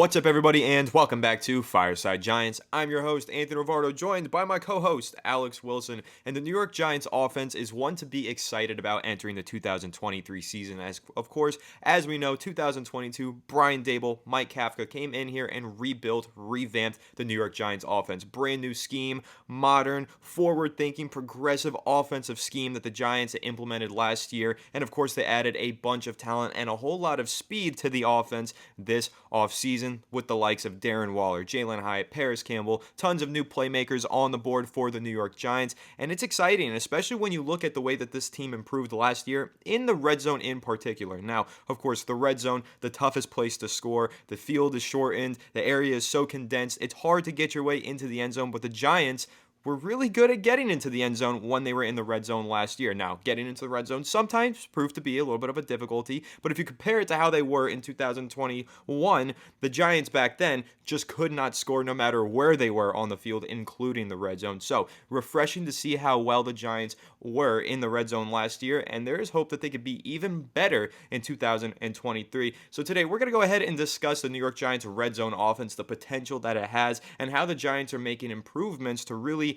What's up, everybody, and welcome back to Fireside Giants. I'm your host, Anthony Rivardo, joined by my co-host, Alex Wilson, and the New York Giants offense is one to be excited about entering the 2023 season. As, of course, as we know, 2022, Brian Daboll, Mike Kafka came in here and revamped the New York Giants offense. Brand new scheme, modern, forward-thinking, progressive offensive scheme that the Giants implemented last year, and of course, they added a bunch of talent and a whole lot of speed to the offense this offseason with the likes of Darren Waller, Jalen Hyatt, Paris Campbell, tons of new playmakers on the board for the New York Giants, and it's exciting, especially when you look at the way that this team improved last year, in the red zone in particular. Now, of course, the red zone, the toughest place to score, the field is shortened, the area is so condensed, it's hard to get your way into the end zone, but the Giants were really good at getting into the end zone when they were in the red zone last year. Now, getting into the red zone sometimes proved to be a little bit of a difficulty, but if you compare it to how they were in 2021, the Giants back then just could not score no matter where they were on the field, including the red zone. So, refreshing to see how well the Giants were in the red zone last year, and there is hope that they could be even better in 2023. So today, we're going to go ahead and discuss the New York Giants red zone offense, the potential that it has, and how the Giants are making improvements to really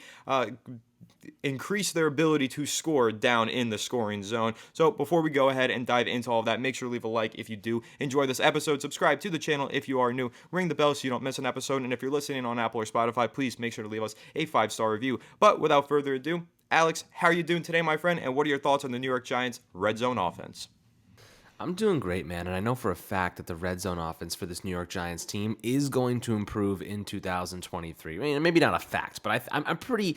increase their ability to score down in the scoring zone. So before we go ahead and dive into all of that, make sure to leave a like if you do enjoy this episode. Subscribe to the channel if you are new. Ring the bell so you don't miss an episode. And if you're listening on Apple or Spotify, please make sure to leave us a 5-star review. But without further ado, Alex, how are you doing today, my friend? And what are your thoughts on the New York Giants red zone offense? I'm doing great, man, and I know for a fact that the red zone offense for this New York Giants team is going to improve in 2023. I mean, maybe not a fact, but I'm pretty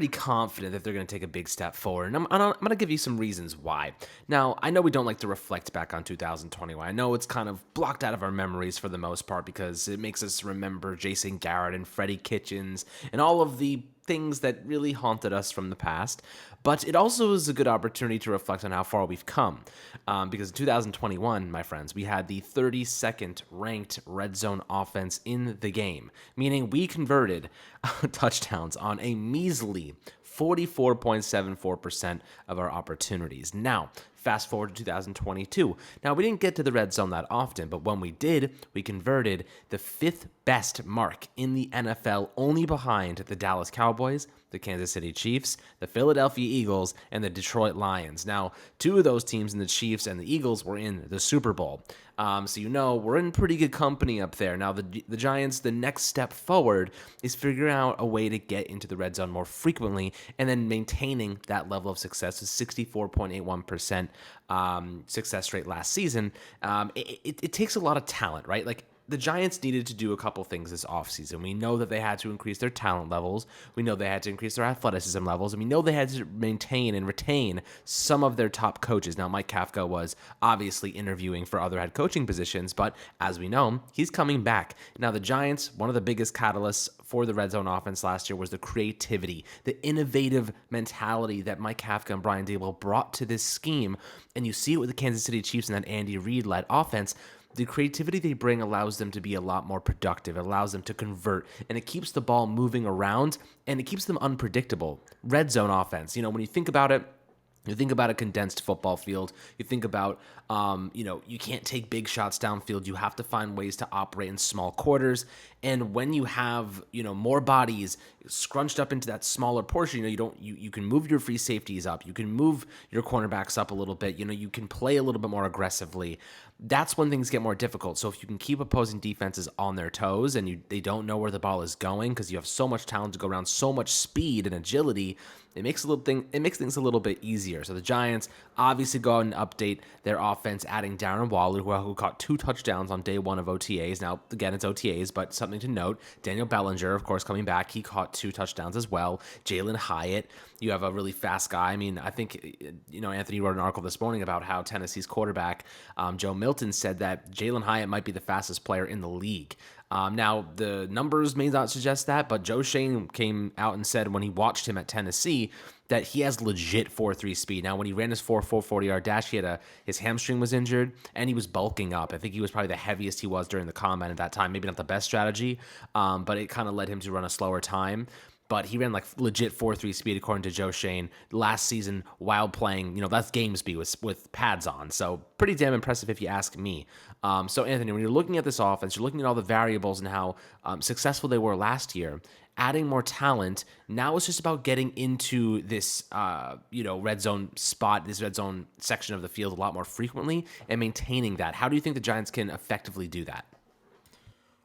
confident that they're going to take a big step forward, and I'm going to give you some reasons why. Now, I know we don't like to reflect back on 2021. I know it's kind of blocked out of our memories for the most part because it makes us remember Jason Garrett and Freddie Kitchens and all of the things that really haunted us from the past, but it also is a good opportunity to reflect on how far we've come. Because in 2021, my friends, we had the 32nd ranked red zone offense in the game, meaning we converted touchdowns on a measly 44.74% of our opportunities. Now, fast forward to 2022. Now, we didn't get to the red zone that often, but when we did, we converted the 5th best mark in the NFL, only behind the Dallas Cowboys, the Kansas City Chiefs, the Philadelphia Eagles, and the Detroit Lions. Now, 2 of those teams, in the Chiefs and the Eagles, were in the Super Bowl. So you know we're in pretty good company up there. Now, the Giants, the next step forward is figuring out a way to get into the red zone more frequently and then maintaining that level of success with 64.81% success rate last season. It takes a lot of talent, right? Like, the Giants needed to do a couple things this offseason. We know that they had to increase their talent levels. We know they had to increase their athleticism levels. And we know they had to maintain and retain some of their top coaches. Now, Mike Kafka was obviously interviewing for other head coaching positions, but as we know, he's coming back. Now, the Giants, one of the biggest catalysts for the red zone offense last year was the creativity, the innovative mentality that Mike Kafka and Brian Daboll brought to this scheme. And you see it with the Kansas City Chiefs and that Andy Reid-led offense. The creativity they bring allows them to be a lot more productive. It allows them to convert, and it keeps the ball moving around, and it keeps them unpredictable. Red zone offense, when you think about it, you think about a condensed football field. You think about, you can't take big shots downfield. You have to find ways to operate in small quarters. And when you have, more bodies scrunched up into that smaller portion, you can move your free safeties up. You can move your cornerbacks up a little bit. You can play a little bit more aggressively. That's when things get more difficult. So if you can keep opposing defenses on their toes and they don't know where the ball is going because you have so much talent to go around, so much speed and agility, it makes things a little bit easier. So the Giants obviously go out and update their offense, adding Darren Waller, who caught 2 touchdowns on day 1 of OTAs. Now, again, it's OTAs, but something to note. Daniel Bellinger, of course, coming back. He caught 2 touchdowns as well. Jalen Hyatt, you have a really fast guy. I mean, I think, Anthony wrote an article this morning about how Tennessee's quarterback, Joe Milton, said that Jalen Hyatt might be the fastest player in the league. Now, the numbers may not suggest that, but Joe Schoen came out and said when he watched him at Tennessee that he has legit 4.3 speed. Now, when he ran his 4.4 40-yard dash, his hamstring was injured, and he was bulking up. I think he was probably the heaviest he was during the combine at that time. Maybe not the best strategy, but it kind of led him to run a slower time. but he ran like legit 4.3 speed according to Joe Shane last season while playing, that's game speed with pads on. So pretty damn impressive if you ask me. So Anthony, when you're looking at this offense, you're looking at all the variables and how successful they were last year. Adding more talent, now it's just about getting into this, red zone spot, this red zone section of the field a lot more frequently and maintaining that. How do you think the Giants can effectively do that?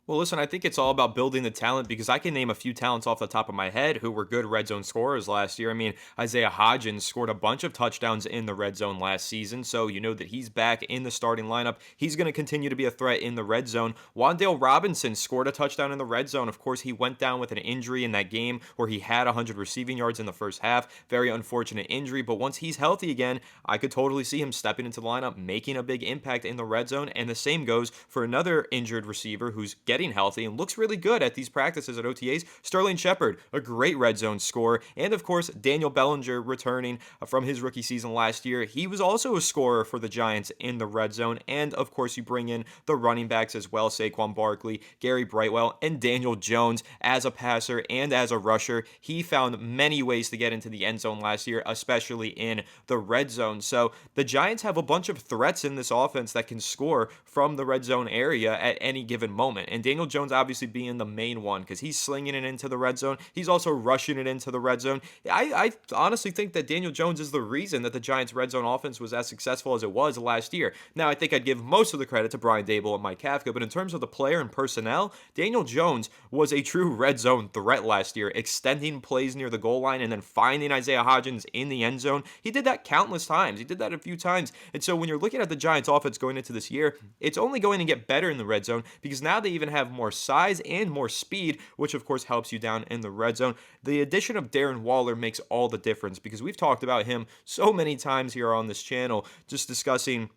Well, listen, I think it's all about building the talent because I can name a few talents off the top of my head who were good red zone scorers last year. I mean, Isaiah Hodgins scored a bunch of touchdowns in the red zone last season, so you know that he's back in the starting lineup. He's going to continue to be a threat in the red zone. Wan'Dale Robinson scored a touchdown in the red zone. Of course, he went down with an injury in that game where he had 100 receiving yards in the first half. Very unfortunate injury, but once he's healthy again, I could totally see him stepping into the lineup, making a big impact in the red zone, and the same goes for another injured receiver who's getting healthy and looks really good at these practices at OTAs. Sterling Shepard, a great red zone scorer, and of course Daniel Bellinger returning from his rookie season last year. He was also a scorer for the Giants in the red zone, and of course you bring in the running backs as well, Saquon Barkley, Gary Brightwell, and Daniel Jones as a passer and as a rusher. He found many ways to get into the end zone last year, especially in the red zone. So the Giants have a bunch of threats in this offense that can score from the red zone area at any given moment, and Daniel Jones obviously being the main one because he's slinging it into the red zone. He's also rushing it into the red zone. I honestly think that Daniel Jones is the reason that the Giants' red zone offense was as successful as it was last year. Now, I think I'd give most of the credit to Brian Daboll and Mike Kafka, but in terms of the player and personnel, Daniel Jones was a true red zone threat last year, extending plays near the goal line and then finding Isaiah Hodgins in the end zone. He did that countless times. He did that a few times. And so when you're looking at the Giants' offense going into this year, it's only going to get better in the red zone because now they even have more size and more speed, which of course helps you down in the red zone. The addition of Darren Waller makes all the difference because we've talked about him so many times here on this channel, just discussing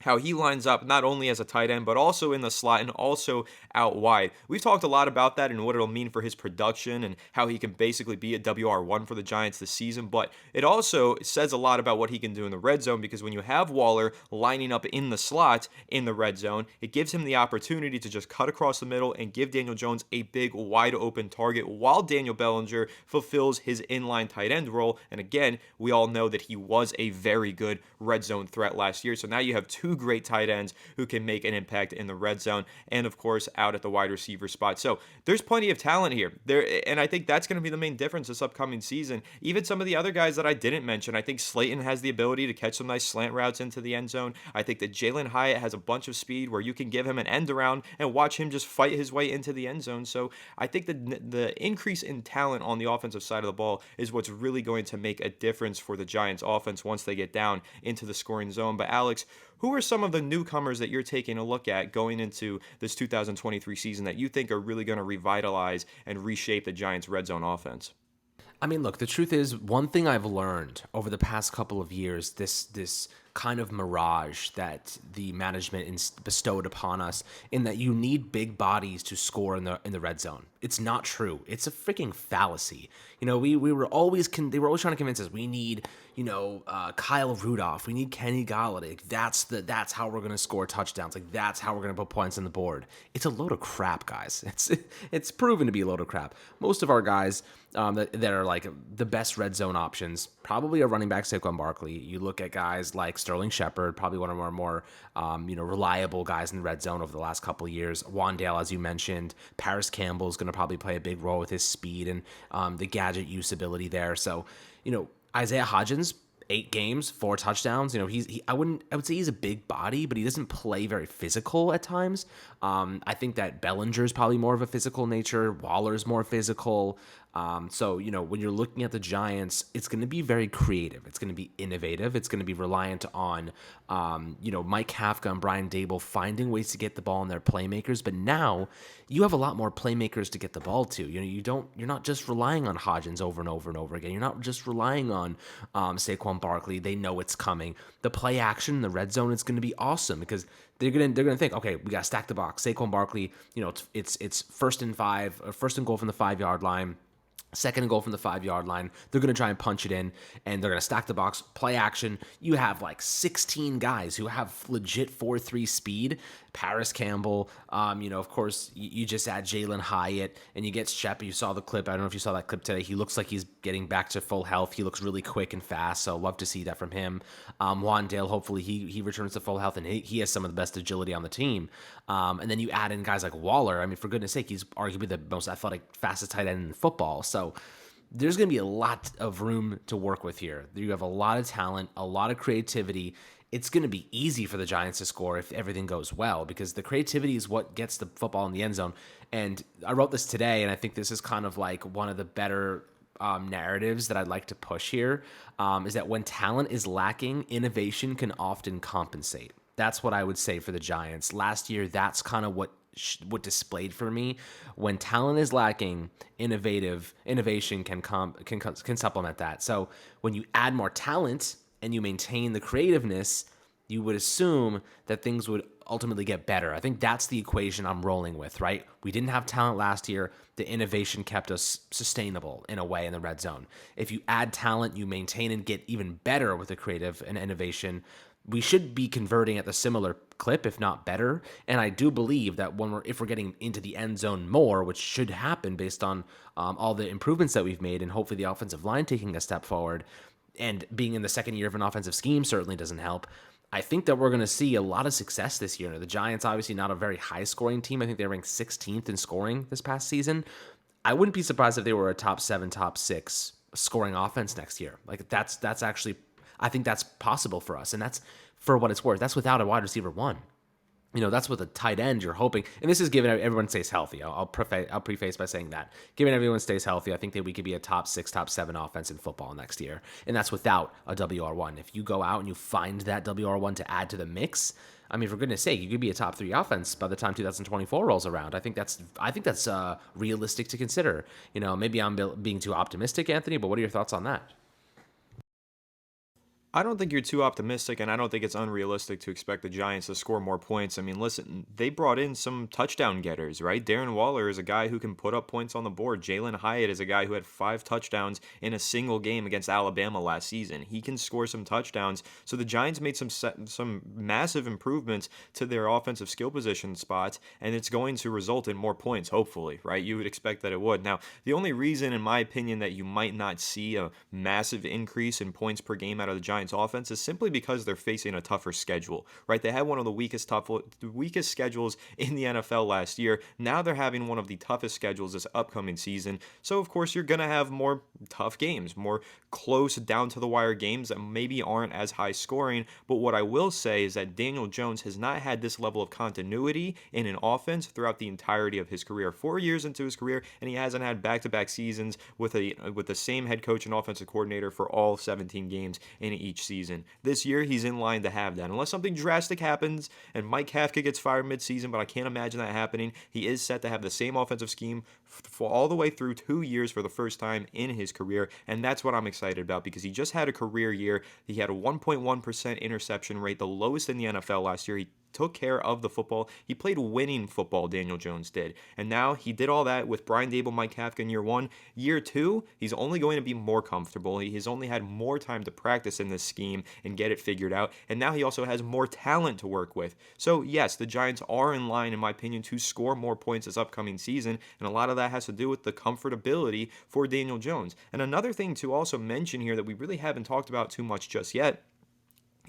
how he lines up not only as a tight end, but also in the slot and also out wide. We've talked a lot about that and what it'll mean for his production and how he can basically be a WR1 for the Giants this season, but it also says a lot about what he can do in the red zone because when you have Waller lining up in the slot in the red zone, it gives him the opportunity to just cut across the middle and give Daniel Jones a big, wide open target while Daniel Bellinger fulfills his inline tight end role. And again, we all know that he was a very good red zone threat last year. So now you have two great tight ends who can make an impact in the red zone and of course out at the wide receiver spot. So there's plenty of talent here and I think that's going to be the main difference this upcoming season. Even some of the other guys that I didn't mention, I think Slayton has the ability to catch some nice slant routes into the end zone. I think that Jalen Hyatt has a bunch of speed where you can give him an end around and watch him just fight his way into the end zone. So I think the increase in talent on the offensive side of the ball is what's really going to make a difference for the Giants offense once they get down into the scoring zone. But Alex, who are some of the newcomers that you're taking a look at going into this 2023 season that you think are really going to revitalize and reshape the Giants' red zone offense? I mean, look, the truth is, one thing I've learned over the past couple of years, this kind of mirage that the management bestowed upon us, in that you need big bodies to score in the red zone. It's not true. It's a freaking fallacy. We were always they were always trying to convince us we need Kyle Rudolph, we need Kenny Golladay. That's how we're gonna score touchdowns. Like that's how we're gonna put points on the board. It's a load of crap, guys. It's proven to be a load of crap. Most of our guys that are like the best red zone options probably are running back Saquon Barkley. You look at guys like Sterling Shepard, probably one of our more reliable guys in the red zone over the last couple of years. Wan'Dale, as you mentioned, Paris Campbell is going to probably play a big role with his speed and the gadget usability there. So, Isaiah Hodgins, 8 games, 4 touchdowns. I would say he's a big body, but he doesn't play very physical at times. I think that Bellinger is probably more of a physical nature. Waller's more physical. So, when you're looking at the Giants, it's going to be very creative. It's going to be innovative. It's going to be reliant on, Mike Kafka and Brian Daboll finding ways to get the ball in their playmakers. But now you have a lot more playmakers to get the ball to. You're not just relying on Hodgins over and over and over again. You're not just relying on Saquon Barkley. They know it's coming. The play action in the red zone is going to be awesome because they're gonna think, okay, we got to stack the box. Saquon Barkley, it's 1st and 5, 1st and goal from the 5-yard line. Second and goal from the 5 yard line. They're going to try and punch it in, and they're going to stack the box, play action. You have like 16 guys who have legit 4.3 speed. Paris Campbell, of course, you just add Jalen Hyatt, and you get Shep. You saw the clip. I don't know if you saw that clip today. He looks like he's getting back to full health. He looks really quick and fast, so love to see that from him. Wandale, hopefully he returns to full health, and he has some of the best agility on the team. And then you add in guys like Waller. I mean, for goodness sake, he's arguably the most athletic, fastest tight end in football. So there's going to be a lot of room to work with here. You have a lot of talent, a lot of creativity. It's going to be easy for the Giants to score if everything goes well, because the creativity is what gets the football in the end zone. And I wrote this today, and I think this is kind of like one of the better narratives that I'd like to push here, is that when talent is lacking, innovation can often compensate. That's what I would say for the Giants. Last year, that's kind of what displayed for me. When talent is lacking, innovation can supplement that. So when you add more talent and you maintain the creativeness, you would assume that things would ultimately get better. I think that's the equation I'm rolling with, right? We didn't have talent last year. The innovation kept us sustainable in a way in the red zone. If you add talent, you maintain and get even better with the creative and innovation. We should be converting at the similar clip, if not better. And I do believe that if we're getting into the end zone more, which should happen based on all the improvements that we've made, and hopefully the offensive line taking a step forward, and being in the second year of an offensive scheme certainly doesn't help. I think that we're going to see a lot of success this year. The Giants, obviously not a very high scoring team. I think they ranked 16th in scoring this past season. I wouldn't be surprised if they were a top 7, top 6 scoring offense next year. Like that's actually, I think that's possible for us. And that's, for what it's worth, that's without a wide receiver one. That's with a tight end you're hoping, and this is given everyone stays healthy. I'll preface by saying that, given everyone stays healthy, I think that we could be a top 6, top 7 offense in football next year, and that's without a WR1. If you go out and you find that WR1 to add to the mix, I mean, for goodness sake, you could be a top 3 offense by the time 2024 rolls around. I think that's realistic to consider. Maybe I'm being too optimistic, Anthony, but what are your thoughts on that? I don't think you're too optimistic, and I don't think it's unrealistic to expect the Giants to score more points. I mean, listen, they brought in some touchdown getters, right? Darren Waller is a guy who can put up points on the board. Jalen Hyatt is a guy who had 5 touchdowns in a single game against Alabama last season. He can score some touchdowns. So the Giants made some massive improvements to their offensive skill position spots, and it's going to result in more points, hopefully, right? You would expect that it would. Now, the only reason, in my opinion, that you might not see a massive increase in points per game out of the Giants offense is simply because they're facing a tougher schedule, right? They had one of the weakest schedules in the NFL last year. Now they're having one of the toughest schedules this upcoming season. So of course you're going to have more tough games, more close down to the wire games that maybe aren't as high scoring. But what I will say is that Daniel Jones has not had this level of continuity in an offense throughout the entirety of his career. 4 years into his career, and he hasn't had back-to-back seasons with the same head coach and offensive coordinator for all 17 games in each season. This year, he's in line to have that. Unless something drastic happens and Mike Kafka gets fired midseason, but I can't imagine that happening, he is set to have the same offensive scheme for all the way through 2 years for the first time in his career, and that's what I'm excited about because he just had a career year. He had a 1.1% interception rate, the lowest in the NFL last year. He took care of the football. He played winning football, Daniel Jones did. And now he did all that with Brian Daboll, Mike Kafka in year 1. Year 2, he's only going to be more comfortable. He's only had more time to practice in this scheme and get it figured out. And now he also has more talent to work with. So yes, the Giants are in line, in my opinion, to score more points this upcoming season. And a lot of that has to do with the comfortability for Daniel Jones. And another thing to also mention here that we really haven't talked about too much just yet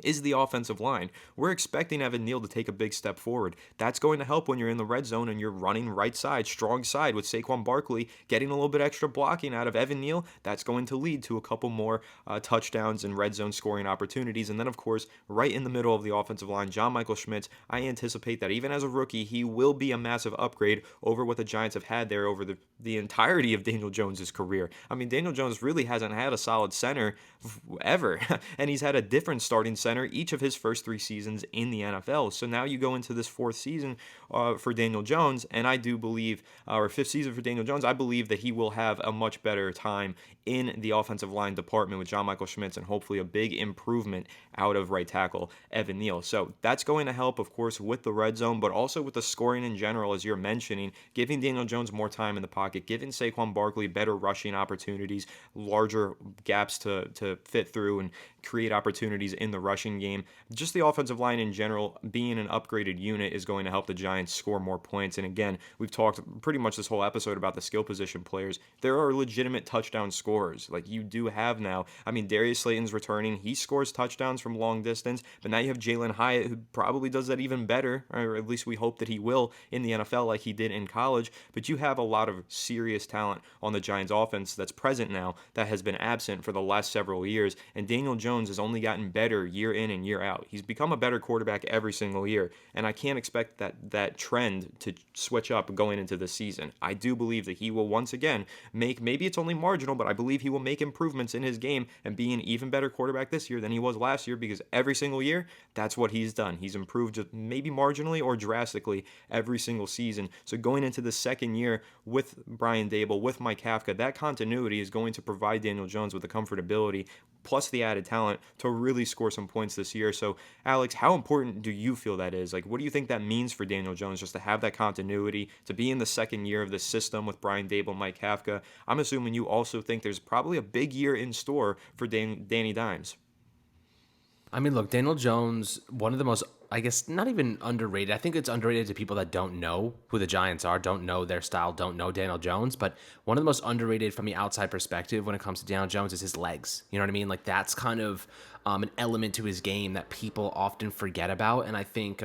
is the offensive line. We're expecting Evan Neal to take a big step forward. That's going to help when you're in the red zone and you're running right side, strong side with Saquon Barkley, getting a little bit extra blocking out of Evan Neal. That's going to lead to a couple more touchdowns and red zone scoring opportunities. And then, of course, right in the middle of the offensive line, John Michael Schmitz, I anticipate that even as a rookie, he will be a massive upgrade over what the Giants have had there over the entirety of Daniel Jones' career. I mean, Daniel Jones really hasn't had a solid center ever, and he's had a different starting center each of his first 3 seasons in the NFL. So now you go into this fourth season for Daniel Jones, and I do believe, or fifth season for Daniel Jones, I believe that he will have a much better time in the offensive line department with John Michael Schmitz, and hopefully a big improvement out of right tackle Evan Neal. So that's going to help, of course, with the red zone, but also with the scoring in general, as you're mentioning, giving Daniel Jones more time in the pocket, giving Saquon Barkley better rushing opportunities, larger gaps to fit through and create opportunities in the rushing game. Just the offensive line in general, being an upgraded unit, is going to help the Giants score more points. And again, we've talked pretty much this whole episode about the skill position players. There are legitimate touchdown scorers. Like you do have now. I mean, Darius Slayton's returning. He scores touchdowns from long distance. But now you have Jalen Hyatt, who probably does that even better, or at least we hope that he will in the NFL like he did in college. But you have a lot of serious talent on the Giants offense that's present now that has been absent for the last several years. And Daniel Jones has only gotten better year in and year out. He's become a better quarterback every single year. And I can't expect that trend to switch up going into the season. I do believe that he will once again make, maybe it's only marginal, but I believe he will make improvements in his game and be an even better quarterback this year than he was last year, because every single year, that's what he's done. He's improved just maybe marginally or drastically every single season. So going into the second year with Brian Dable, with Mike Kafka, that continuity is going to provide Daniel Jones with the comfortability plus the added talent to really score some points this year. So, Alex, how important do you feel that is? Like, what do you think that means for Daniel Jones just to have that continuity, to be in the second year of this system with Brian Dable, Mike Kafka? I'm assuming you also think there's probably a big year in store for Danny Dimes. I mean, look, Daniel Jones, one of the most, I guess, not even underrated. I think it's underrated to people that don't know who the Giants are, don't know their style, don't know Daniel Jones. But one of the most underrated from the outside perspective when it comes to Daniel Jones is his legs. You know what I mean? Like, that's kind of an element to his game that people often forget about. And I think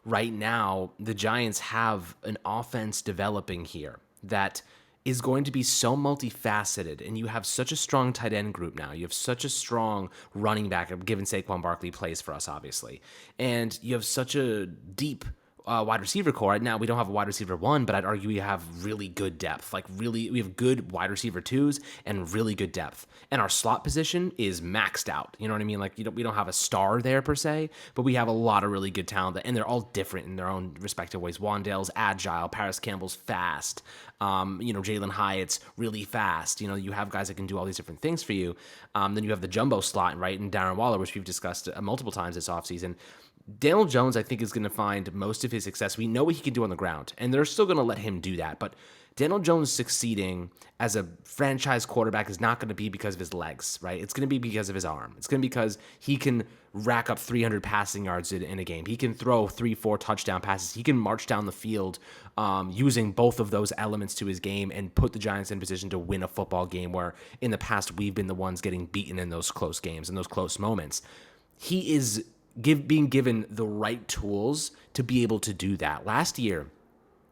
right now, the Giants have an offense developing here that is going to be so multifaceted, and you have such a strong tight end group now. You have such a strong running back, given Saquon Barkley plays for us, obviously. And you have such a deep wide receiver core. Right now, we don't have a wide receiver one, but I'd argue we have really good depth. Like, really, we have good wide receiver twos and really good depth. And our slot position is maxed out. You know what I mean? Like, we don't have a star there per se, but we have a lot of really good talent, and they're all different in their own respective ways. Wandale's agile, Paris Campbell's fast. Jalen Hyatt's really fast. You have guys that can do all these different things for you. Then you have the jumbo slot, right, and Darren Waller, which we've discussed multiple times this offseason. Daniel Jones, I think, is going to find most of his success. We know what he can do on the ground, and they're still going to let him do that. But Daniel Jones succeeding as a franchise quarterback is not going to be because of his legs, right? It's going to be because of his arm. It's going to be because he can rack up 300 passing yards in a game. He can throw 3-4 touchdown passes. He can march down the field using both of those elements to his game and put the Giants in position to win a football game, where in the past we've been the ones getting beaten in those close games, in those close moments. He is being given the right tools to be able to do that. Last year,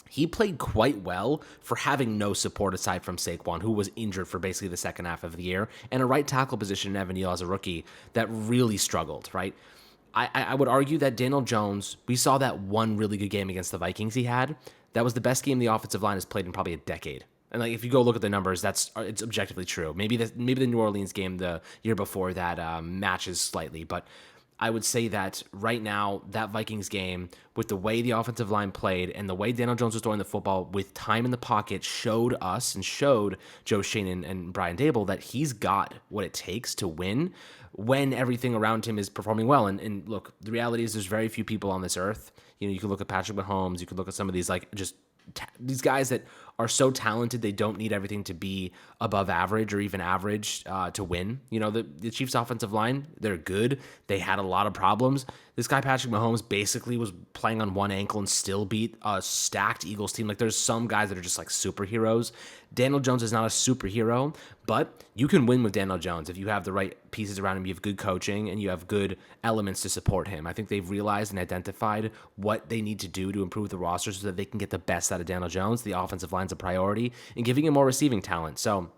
he played quite well for having no support aside from Saquon, who was injured for basically the second half of the year, and a right tackle position in Evan Neal as a rookie that really struggled, right? I would argue that Daniel Jones, we saw that one really good game against the Vikings he had. That was the best game the offensive line has played in probably a decade. And like, if you go look at the numbers, it's objectively true. Maybe the New Orleans game the year before that matches slightly, but I would say that right now, that Vikings game, with the way the offensive line played and the way Daniel Jones was throwing the football with time in the pocket, showed us and showed Joe Schoen and Brian Dable that he's got what it takes to win when everything around him is performing well. And look, the reality is there's very few people on this earth. You can look at Patrick Mahomes, you can look at some of these these guys that are so talented they don't need everything to be above average or even average to win. The Chiefs' offensive line, they're good. They had a lot of problems. This guy, Patrick Mahomes, basically was playing on one ankle and still beat a stacked Eagles team. Like, there's some guys that are just like superheroes. Daniel Jones is not a superhero, but you can win with Daniel Jones if you have the right pieces around him, you have good coaching, and you have good elements to support him. I think they've realized and identified what they need to do to improve the roster so that they can get the best out of Daniel Jones. The offensive line's a priority, and giving him more receiving talent. So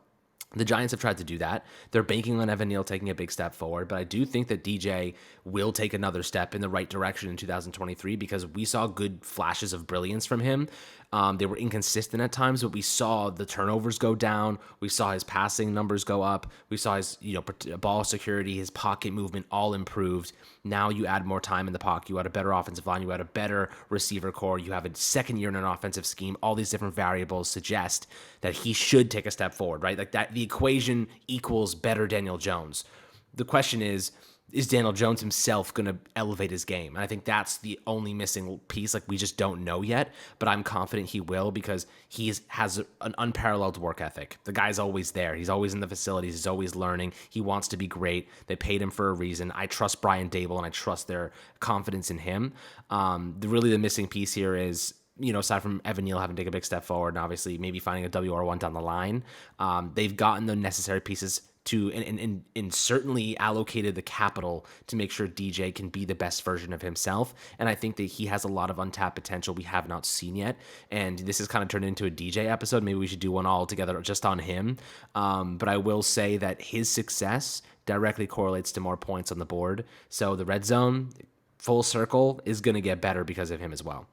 the Giants have tried to do that. They're banking on Evan Neal taking a big step forward, but I do think that DJ will take another step in the right direction in 2023 because we saw good flashes of brilliance from him. They were inconsistent at times, but we saw the turnovers go down. We saw his passing numbers go up. We saw his ball security, his pocket movement all improved. Now you add more time in the pocket. You had a better offensive line. You had a better receiver core. You have a second year in an offensive scheme. All these different variables suggest that he should take a step forward, right? Like that, the equation equals better Daniel Jones. The question is Daniel Jones himself going to elevate his game? And I think that's the only missing piece. Like, we just don't know yet, but I'm confident he will because he has an unparalleled work ethic. The guy's always there. He's always in the facilities. He's always learning. He wants to be great. They paid him for a reason. I trust Brian Dable and I trust their confidence in him. The missing piece here is, aside from Evan Neal having to take a big step forward and obviously maybe finding a WR1 down the line, they've gotten the necessary pieces to and certainly allocated the capital to make sure DJ can be the best version of himself. And I think that he has a lot of untapped potential we have not seen yet. And this has kind of turned into a DJ episode. Maybe we should do one all together just on him. But I will say that his success directly correlates to more points on the board. So the red zone, full circle, is going to get better because of him as well.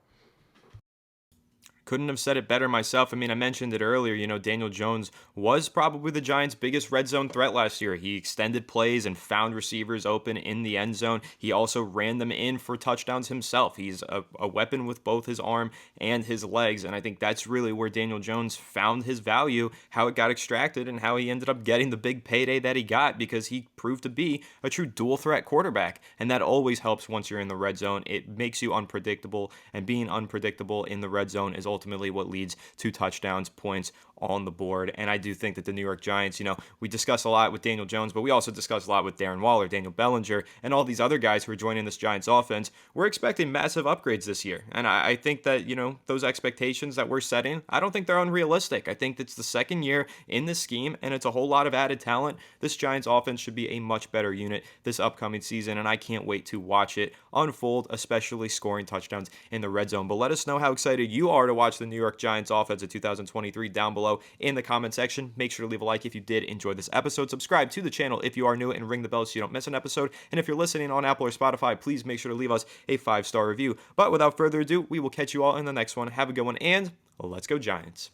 Couldn't have said it better myself. I mean, I mentioned it earlier, Daniel Jones was probably the Giants' biggest red zone threat last year. He extended plays and found receivers open in the end zone. He also ran them in for touchdowns himself. He's a weapon with both his arm and his legs, and I think that's really where Daniel Jones found his value, how it got extracted, and how he ended up getting the big payday that he got because he proved to be a true dual-threat quarterback, and that always helps once you're in the red zone. It makes you unpredictable, and being unpredictable in the red zone is ultimately what leads to touchdowns, points on the board. And I do think that the New York Giants, we discuss a lot with Daniel Jones, but we also discuss a lot with Darren Waller, Daniel Bellinger, and all these other guys who are joining this Giants offense. We're expecting massive upgrades this year. And I think that, those expectations that we're setting, I don't think they're unrealistic. I think it's the second year in this scheme, and it's a whole lot of added talent. This Giants offense should be a much better unit this upcoming season, and I can't wait to watch it unfold, especially scoring touchdowns in the red zone. But let us know how excited you are to watch the New York Giants offense in 2023 down below in the comment section. Make sure to leave a like if you did enjoy this episode. Subscribe to the channel if you are new and ring the bell so you don't miss an episode. And if you're listening on Apple or Spotify, please make sure to leave us a 5-star review. But without further ado, we will catch you all in the next one. Have a good one, and let's go Giants.